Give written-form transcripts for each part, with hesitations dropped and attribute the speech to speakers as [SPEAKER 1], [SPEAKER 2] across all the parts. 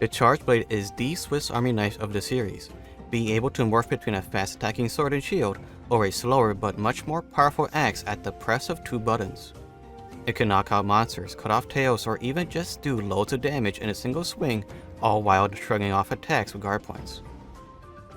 [SPEAKER 1] The Charge Blade is the Swiss Army knife of the series, being able to morph between a fast attacking sword and shield or a slower but much more powerful axe at the press of 2 buttons. It can knock out monsters, cut off tails, or even just do loads of damage in a single swing, all while shrugging off attacks with guard points.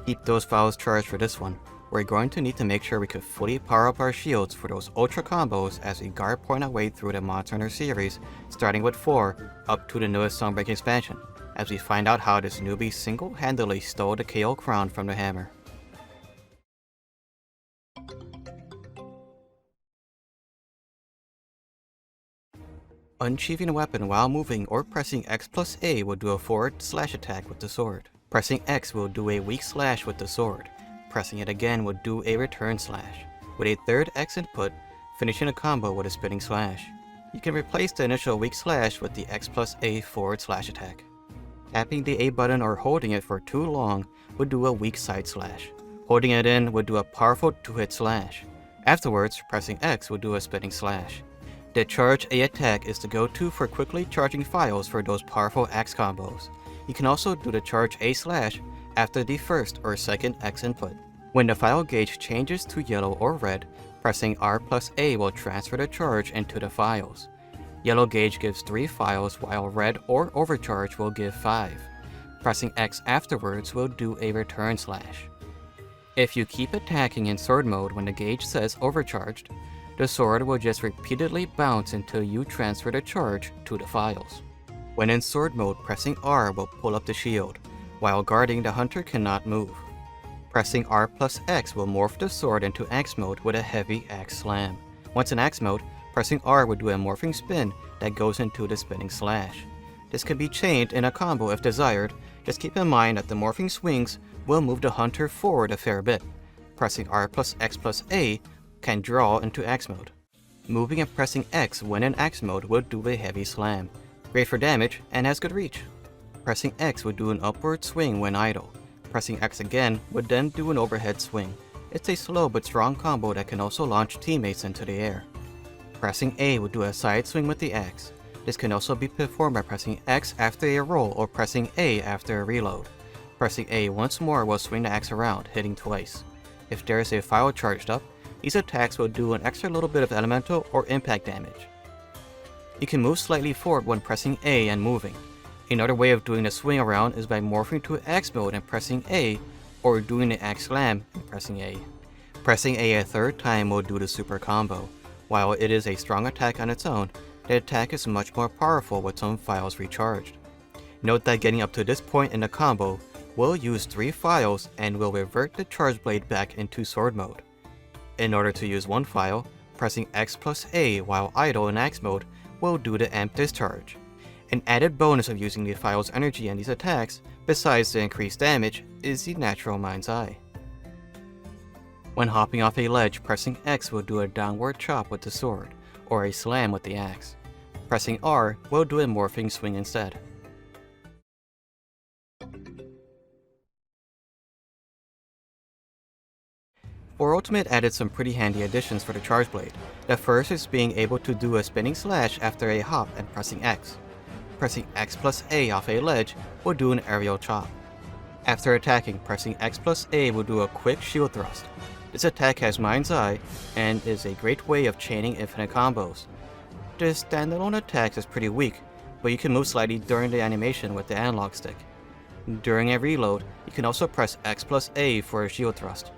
[SPEAKER 1] Keep those files charged for this one. We're going to need to make sure we could fully power up our shields for those ultra combos as we guard point our way through the Monster Hunter series, starting with 4 up to the newest Sunbreak expansion, as we find out how this newbie single-handedly stole the KO crown from the hammer. Unsheathing a weapon while moving or pressing X plus A will do a forward slash attack with the sword. Pressing X will do a weak slash with the sword. Pressing it again will do a return slash, with a third X input, finishing a combo with a spinning slash. You can replace the initial weak slash with the X plus A forward slash attack. Tapping the A button or holding it for too long would do a weak side slash. Holding it in would do a powerful 2-hit slash. Afterwards, pressing X would do a spinning slash. The Charge A attack is the go-to for quickly charging files for those powerful axe combos. You can also do the Charge A slash after the first or second X input. When the file gauge changes to yellow or red, pressing R plus A will transfer the charge into the files. Yellow gauge gives 3 files while red or overcharge will give 5. Pressing X afterwards will do a return slash. If you keep attacking in sword mode when the gauge says overcharged, the sword will just repeatedly bounce until you transfer the charge to the files. When in sword mode, pressing R will pull up the shield. While guarding, the hunter cannot move. Pressing R plus X will morph the sword into axe mode with a heavy axe slam. Once in axe mode, pressing R will do a morphing spin that goes into the spinning slash. This can be chained in a combo if desired. Just keep in mind that the morphing swings will move the hunter forward a fair bit. Pressing R plus X plus A can draw into axe mode. Moving and pressing X when in axe mode will do a heavy slam. Great for damage and has good reach. Pressing X would do an upward swing when idle. Pressing X again would then do an overhead swing. It's a slow but strong combo that can also launch teammates into the air. Pressing A would do a side swing with the axe. This can also be performed by pressing X after a roll or pressing A after a reload. Pressing A once more will swing the axe around, hitting twice. If there is a file charged up, these attacks will do an extra little bit of elemental or impact damage. You can move slightly forward when pressing A and moving. Another way of doing the swing around is by morphing to axe mode and pressing A, or doing the axe slam and pressing A. Pressing A a third time will do the super combo. While it is a strong attack on its own, the attack is much more powerful with some files recharged. Note that getting up to this point in the combo will use 3 files and will revert the Charge Blade back into sword mode. In order to use 1 file, pressing X plus A while idle in axe mode will do the amp discharge. An added bonus of using the file's energy in these attacks, besides the increased damage, is the natural mind's eye. When hopping off a ledge, pressing X will do a downward chop with the sword, or a slam with the axe. Pressing R will do a morphing swing instead. For Ultimate added some pretty handy additions for the Charge Blade. The first is being able to do a spinning slash after a hop and pressing X. Pressing X plus A off a ledge will do an aerial chop. After attacking, pressing X plus A will do a quick shield thrust. This attack has Mind's Eye and is a great way of chaining infinite combos. The standalone attack is pretty weak, but you can move slightly during the animation with the analog stick. During a reload, you can also press X plus A for a shield thrust.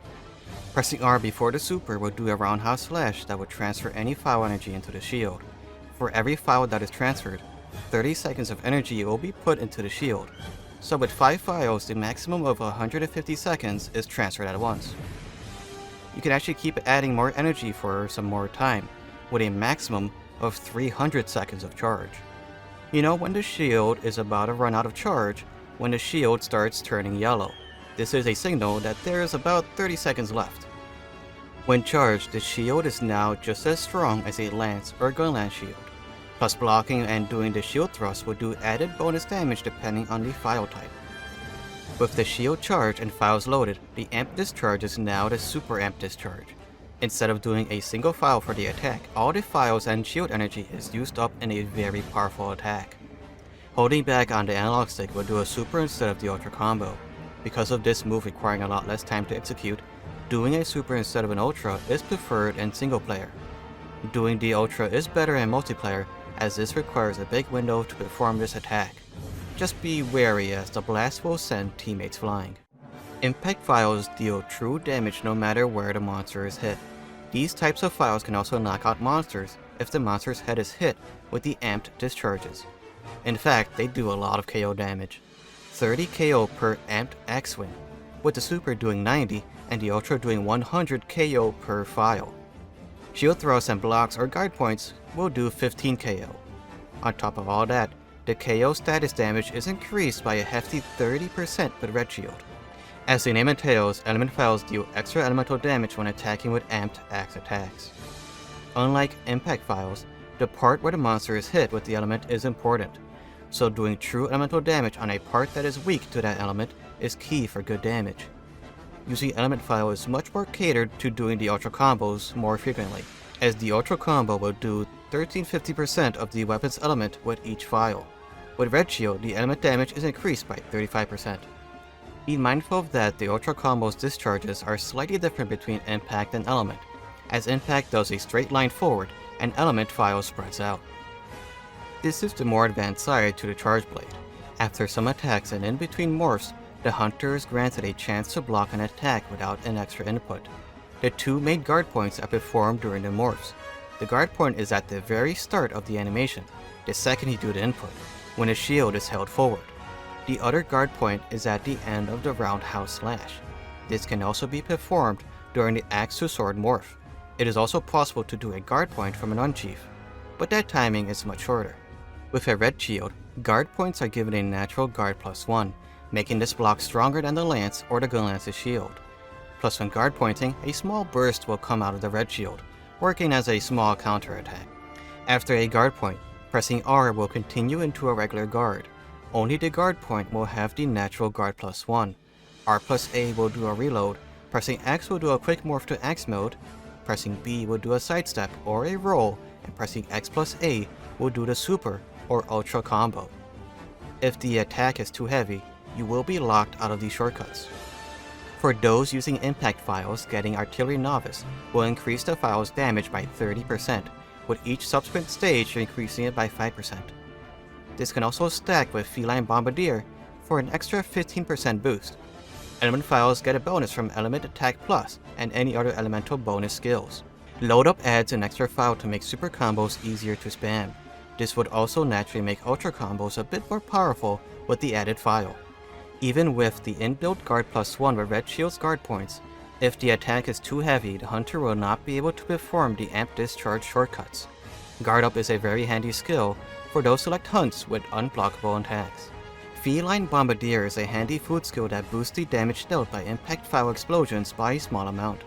[SPEAKER 1] Pressing R before the super will do a roundhouse slash that will transfer any file energy into the shield. For every file that is transferred, 30 seconds of energy will be put into the shield. So with 5 files, the maximum of 150 seconds is transferred at once. You can actually keep adding more energy for some more time, with a maximum of 300 seconds of charge. You know when the shield is about to run out of charge, when the shield starts turning yellow. This is a signal that there is about 30 seconds left. When charged, the shield is now just as strong as a lance or gunlance shield. Plus blocking and doing the shield thrust will do added bonus damage depending on the file type. With the shield charged and files loaded, the amp discharge is now the super amp discharge. Instead of doing a single file for the attack, all the files and shield energy is used up in a very powerful attack. Holding back on the analog stick will do a super instead of the ultra combo. Because of this move requiring a lot less time to execute, doing a super instead of an ultra is preferred in single player. Doing the ultra is better in multiplayer, as this requires a big window to perform this attack. Just be wary as the blast will send teammates flying. Impact files deal true damage no matter where the monster is hit. These types of files can also knock out monsters if the monster's head is hit with the amped discharges. In fact, they do a lot of KO damage. 30 KO per amped X-Wing, with the super doing 90 and the ultra doing 100 KO per file. Shield thrusts and blocks or guard points will do 15 KO. On top of all that, the KO status damage is increased by a hefty 30% with Red Shield. As the name entails, element files deal extra elemental damage when attacking with amped axe attacks. Unlike impact files, the part where the monster is hit with the element is important, so doing true elemental damage on a part that is weak to that element is key for good damage. Using element file is much more catered to doing the ultra combos more frequently, as the ultra combo will do 1350% of the weapon's element with each file. With Red Shield, the element damage is increased by 35%. Be mindful of that the ultra combo's discharges are slightly different between impact and element, as impact does a straight line forward and element file spreads out. This is the more advanced side to the Charge Blade. After some attacks and in between morphs, the hunter is granted a chance to block an attack without an extra input. The two main guard points are performed during the morphs. The guard point is at the very start of the animation, the second you do the input, when a shield is held forward. The other guard point is at the end of the roundhouse slash. This can also be performed during the axe to sword morph. It is also possible to do a guard point from an unchief, but that timing is much shorter. With a Red Shield, guard points are given a natural guard +1, making this block stronger than the lance or the gun lance's shield. Plus when guard pointing, a small burst will come out of the Red Shield, working as a small counter attack. After a guard point, pressing R will continue into a regular guard. Only the guard point will have the natural guard +1. R+A will do a reload, pressing X will do a quick morph to X mode, pressing B will do a sidestep or a roll, and pressing X+A will do the super or ultra combo. If the attack is too heavy, you will be locked out of these shortcuts. For those using impact files, getting Artillery Novice will increase the file's damage by 30%, with each subsequent stage increasing it by 5%. This can also stack with Feline Bombardier for an extra 15% boost. Element files get a bonus from Element Attack Plus and any other elemental bonus skills. Load Up adds an extra file to make super combos easier to spam. This would also naturally make ultra combos a bit more powerful with the added file. Even with the inbuilt guard +1 with Red Shield's guard points, if the attack is too heavy, the hunter will not be able to perform the amp discharge shortcuts. Guard Up is a very handy skill for those select hunts with unblockable attacks. Feline Bombardier is a handy food skill that boosts the damage dealt by impact file explosions by a small amount.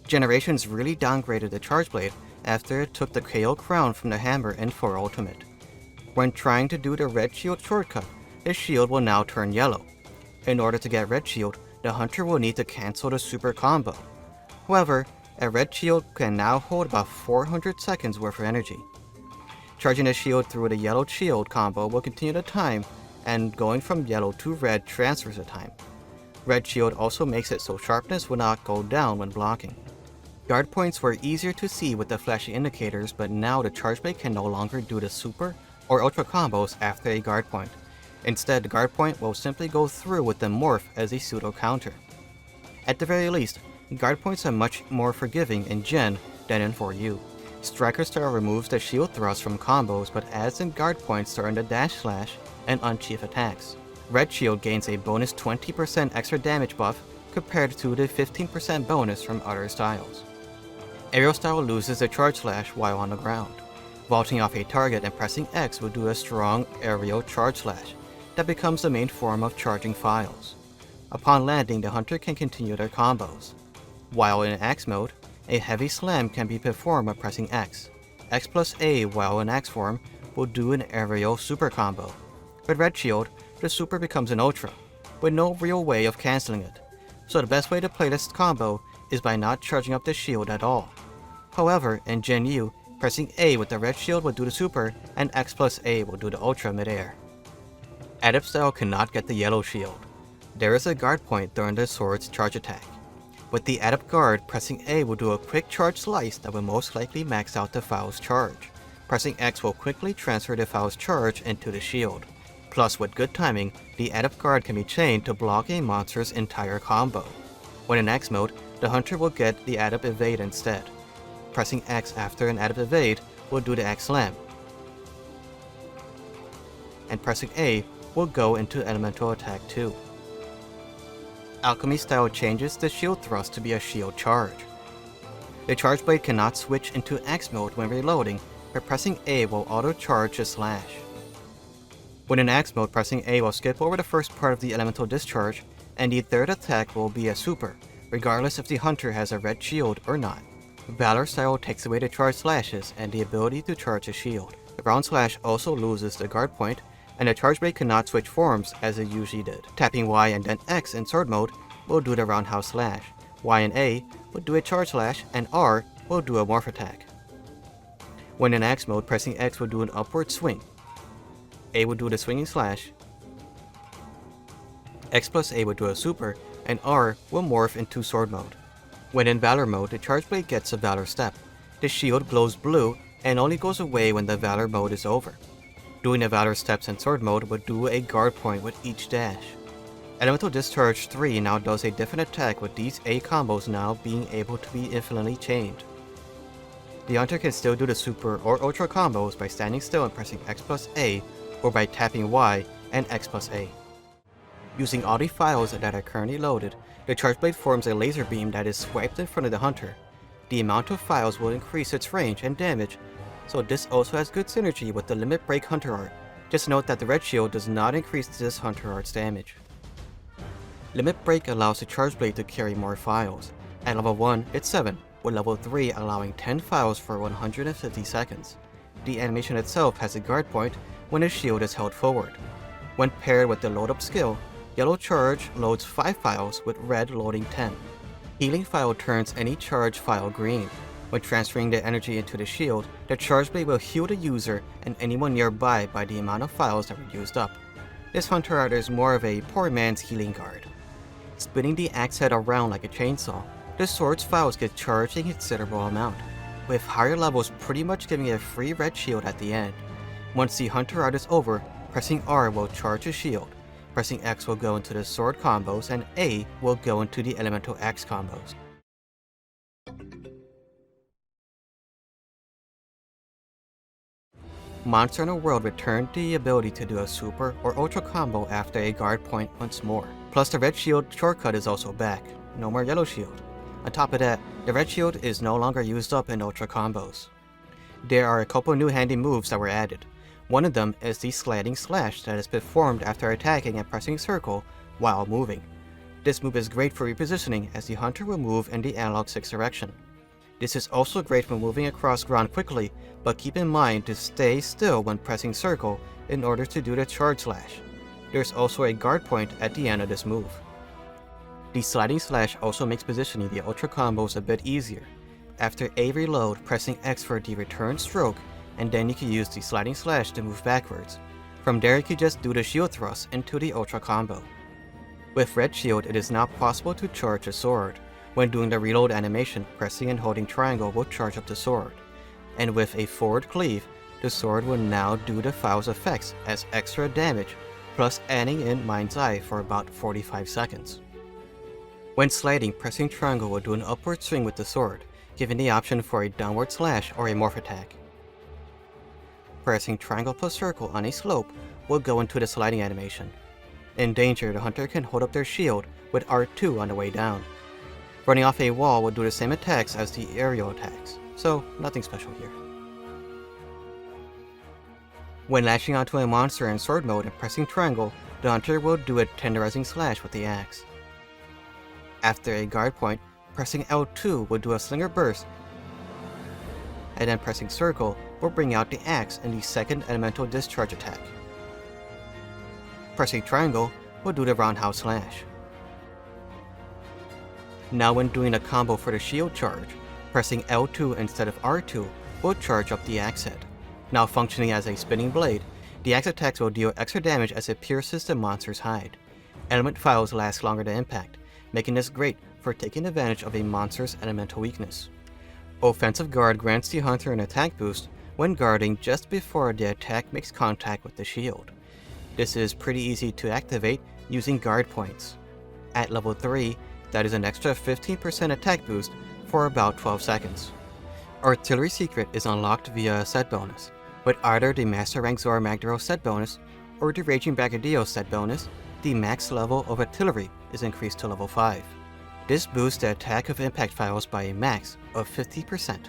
[SPEAKER 1] Generations really downgraded the Charge Blade after it took the KO crown from the hammer in 4 Ultimate. When trying to do the Red Shield shortcut, his shield will now turn yellow. In order to get Red Shield, the hunter will need to cancel the super combo. However, a Red Shield can now hold about 400 seconds worth of energy. Charging the shield through the yellow shield combo will continue the time, and going from yellow to red transfers the time. Red Shield also makes it so sharpness will not go down when blocking. Guard points were easier to see with the flashy indicators, but now the Charge Blade can no longer do the super or ultra combos after a guard point. Instead, the guard point will simply go through with the morph as a pseudo counter. At the very least, guard points are much more forgiving in Gen than in 4U. Striker Star removes the shield thrust from combos but adds in guard points during the dash slash and unchief attacks. Red Shield gains a bonus 20% extra damage buff compared to the 15% bonus from other styles. Aerial Style loses the charge slash while on the ground. Vaulting off a target and pressing X will do a strong aerial charge slash that becomes the main form of charging files. Upon landing, the hunter can continue their combos. While in axe mode, a heavy slam can be performed by pressing X. X+A while in axe form will do an aerial super combo. With Red Shield, the super becomes an ultra, with no real way of cancelling it. So the best way to play this combo is by not charging up the shield at all. However, in GenU, pressing A with the red shield will do the super, and X plus A will do the ultra midair. Adept style cannot get the yellow shield. There is a guard point during the sword's charge attack. With the Adept guard, pressing A will do a quick charge slice that will most likely max out the Foul's charge. Pressing X will quickly transfer the Foul's charge into the shield. Plus, with good timing, the Adept guard can be chained to block a monster's entire combo. When in X mode, the hunter will get the Adept evade instead. Pressing X after an Adept evade will do the X slam. And pressing A will go into elemental attack too. Alchemy style changes the shield thrust to be a shield charge. The charge blade cannot switch into X mode when reloading, but pressing A will auto-charge the slash. When in X mode, pressing A will skip over the first part of the elemental discharge, and the third attack will be a super, regardless if the hunter has a red shield or not. Valor style takes away the charge slashes and the ability to charge a shield. The round slash also loses the guard point, and the charge blade cannot switch forms as it usually did. Tapping Y and then X in sword mode will do the roundhouse slash, Y and A will do a charge slash, and R will do a morph attack. When in X mode, pressing X will do an upward swing. A will do the swinging slash, X plus A will do a super, and R will morph into sword mode. When in Valor mode, the charge blade gets a Valor step. The shield glows blue and only goes away when the Valor mode is over. Doing the Valor steps in sword mode would do a guard point with each dash. Elemental Discharge 3 now does a different attack with these A combos now being able to be infinitely chained. The hunter can still do the super or ultra combos by standing still and pressing X plus A, or by tapping Y and X plus A. Using all the files that are currently loaded, the charge blade forms a laser beam that is swiped in front of the hunter. The amount of files will increase its range and damage, so this also has good synergy with the Limit Break Hunter art. Just note that the red shield does not increase this Hunter art's damage. Limit Break allows the charge blade to carry more files. At level 1, it's 7, with level 3 allowing 10 files for 150 seconds. The animation itself has a guard point when the shield is held forward. When paired with the load up skill, Yellow Charge loads 5 files with red loading 10. Healing File turns any charge file green. When transferring the energy into the shield, the charge blade will heal the user and anyone nearby by the amount of files that were used up. This Hunter art is more of a poor man's healing guard. Spinning the axe head around like a chainsaw, the sword's files get charged a considerable amount, with higher levels pretty much giving a free red shield at the end. Once the Hunter art is over, pressing R will charge a shield, pressing X will go into the sword combos, and A will go into the elemental axe combos. Monster Hunter World returned the ability to do a super or ultra combo after a guard point once more. Plus the red shield shortcut is also back, no more yellow shield. On top of that, the red shield is no longer used up in ultra combos. There are a couple new handy moves that were added. One of them is the sliding slash that is performed after attacking and pressing circle while moving. This move is great for repositioning as the hunter will move in the analog 6 direction. This is also great for moving across ground quickly, but keep in mind to stay still when pressing circle in order to do the charge slash. There's also a guard point at the end of this move. The sliding slash also makes positioning the ultra combos a bit easier. After a reload, pressing X for the return stroke, and then you can use the sliding slash to move backwards. From there you can just do the shield thrust into the ultra combo. With red shield, it is now possible to charge a sword. When doing the reload animation, pressing and holding triangle will charge up the sword. And with a forward cleave, the sword will now do the file's effects as extra damage, plus adding in Mind's Eye for about 45 seconds. When sliding, pressing triangle will do an upward swing with the sword, giving the option for a downward slash or a morph attack. Pressing triangle plus circle on a slope will go into the sliding animation. In danger, the hunter can hold up their shield with R2 on the way down. Running off a wall will do the same attacks as the aerial attacks, so nothing special here. When lashing onto a monster in sword mode and pressing triangle, the hunter will do a tenderizing slash with the axe. After a guard point, pressing L2 will do a slinger burst, and then pressing circle will bring out the axe in the second elemental discharge attack. Pressing triangle will do the roundhouse slash. Now when doing a combo for the shield charge, pressing L2 instead of R2 will charge up the axe head. Now functioning as a spinning blade, the axe attacks will deal extra damage as it pierces the monster's hide. Element files last longer to impact, making this great for taking advantage of a monster's elemental weakness. Offensive Guard grants the hunter an attack boost when guarding just before the attack makes contact with the shield. This is pretty easy to activate using guard points. At level 3, that is an extra 15% attack boost for about 12 seconds. Artillery Secret is unlocked via a set bonus, with either the Master Rank Zora Magdaros set bonus or the Raging Brigadier set bonus. The max level of artillery is increased to level 5. This boosts the attack of impact files by a max of 50%.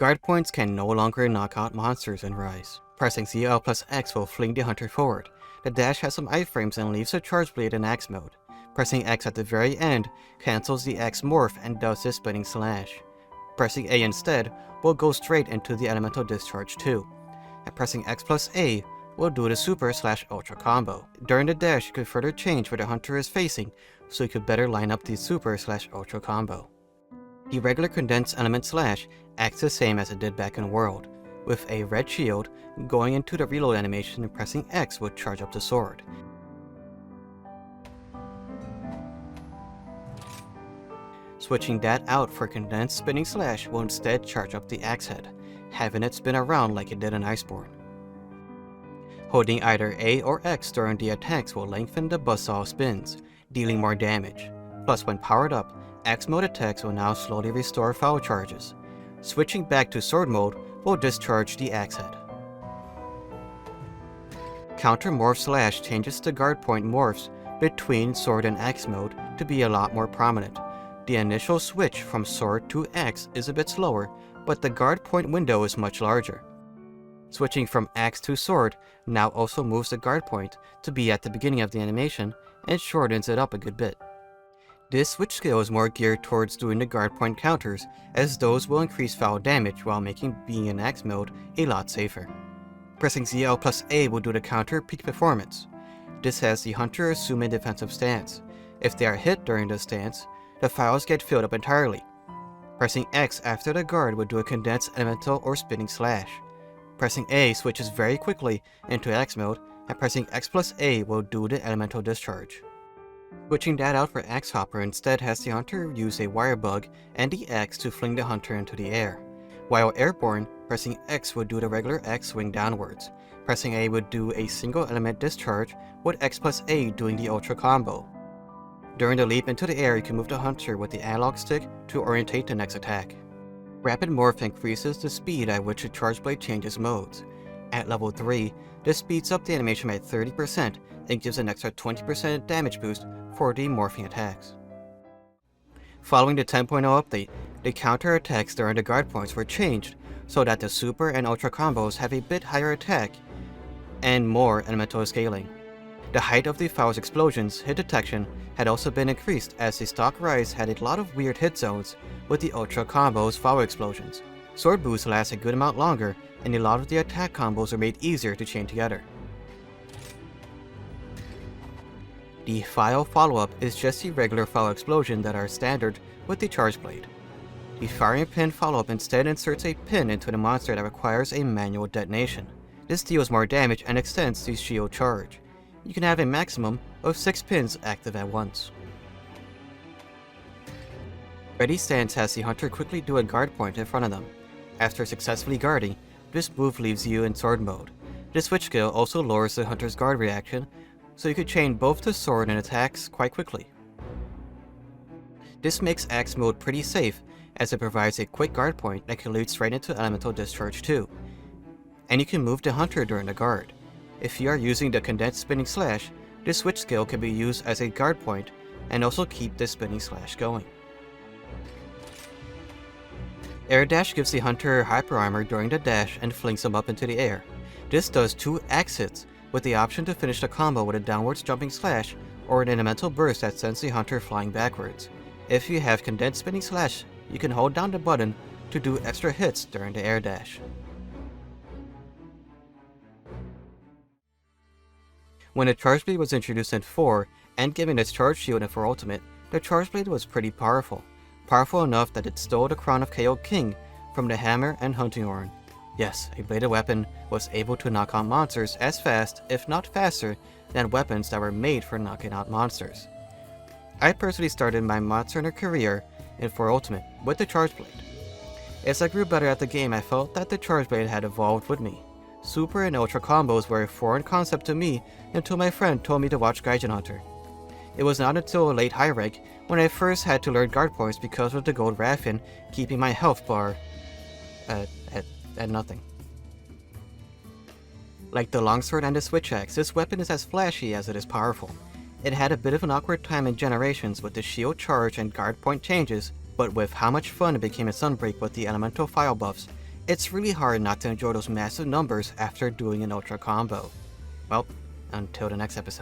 [SPEAKER 1] Guard points can no longer knock out monsters in Rise. Pressing ZL plus X will fling the hunter forward. The dash has some iframes and leaves a charge blade in Axe mode. Pressing X at the very end cancels the X morph and does the spinning slash. Pressing A instead will go straight into the elemental discharge too. And pressing X plus A will do the super slash ultra combo. During the dash you could further change where the hunter is facing so you could better line up the super slash ultra combo. The regular condensed element slash acts the same as it did back in World, with a red shield. Going into the reload animation and pressing X will charge up the sword. Switching that out for condensed spinning slash will instead charge up the axe head, having it spin around like it did in Iceborne. Holding either A or X during the attacks will lengthen the buzzsaw spins, dealing more damage. Plus when powered up, Axe mode attacks will now slowly restore foul charges. Switching back to sword mode will discharge the axe head. Counter Morph Slash changes the guard point morphs between sword and axe mode to be a lot more prominent. The initial switch from sword to axe is a bit slower, but the guard point window is much larger. Switching from axe to sword now also moves the guard point to be at the beginning of the animation and shortens it up a good bit. This switch skill is more geared towards doing the guard point counters, as those will increase foul damage while making being in axe mode a lot safer. Pressing ZL plus A will do the counter peak performance. This has the hunter assume a defensive stance. If they are hit during this stance, the files get filled up entirely. Pressing X after the guard will do a condensed elemental or spinning slash. Pressing A switches very quickly into axe mode, and pressing X plus A will do the elemental discharge. Switching that out for Axe Hopper instead has the hunter use a wire bug and the axe to fling the hunter into the air. While airborne, pressing X would do the regular X swing downwards. Pressing A would do a single element discharge, with X plus A doing the ultra combo. During the leap into the air, you can move the hunter with the analog stick to orientate the next attack. Rapid Morph increases the speed at which a charge blade changes modes. At level 3, this speeds up the animation by 30% and gives an extra 20% damage boost for the morphing attacks. Following the 10.0 update, the counter attacks during the guard points were changed so that the super and ultra combos have a bit higher attack and more elemental scaling. The height of the file's explosions hit detection had also been increased, as the stock Rise had a lot of weird hit zones with the ultra combos file explosions. Sword boosts last a good amount longer, and a lot of the attack combos are made easier to chain together. The file follow-up is just the regular file explosion that are standard with the charge blade. The firing pin follow-up instead inserts a pin into the monster that requires a manual detonation. This deals more damage and extends the shield charge. You can have a maximum of 6 pins active at once. Ready Stance has the hunter quickly do a guard point in front of them. After successfully guarding, this move leaves you in sword mode. This switch skill also lowers the hunter's guard reaction, so you could chain both to sword and attacks quite quickly. This makes axe mode pretty safe, as it provides a quick guard point that can lead straight into elemental discharge too. And you can move the hunter during the guard. If you are using the condensed spinning slash, this switch skill can be used as a guard point and also keep the spinning slash going. Air dash gives the hunter hyper armor during the dash and flings him up into the air. This does 2 axe hits, with the option to finish the combo with a downwards jumping slash or an elemental burst that sends the hunter flying backwards. If you have condensed spinning slash, you can hold down the button to do extra hits during the air dash. When the Charge Blade was introduced in 4 and given its Charge Shield in 4 Ultimate, the Charge Blade was pretty powerful. Powerful enough that it stole the crown of KO King from the Hammer and Hunting Horn. Yes, a bladed weapon was able to knock out monsters as fast, if not faster, than weapons that were made for knocking out monsters. I personally started my Monster Hunter career in 4 Ultimate with the Charge Blade. As I grew better at the game, I felt that the Charge Blade had evolved with me. Super and Ultra combos were a foreign concept to me until my friend told me to watch Gaijin Hunter. It was not until a late high rank when I first had to learn guard points because of the gold raffin keeping my health bar at nothing. Like the longsword and the switch axe, this weapon is as flashy as it is powerful. It had a bit of an awkward time in Generations with the shield charge and guard point changes, but with how much fun it became in Sunbreak with the elemental file buffs, it's really hard not to enjoy those massive numbers after doing an ultra combo. Well, until the next episode.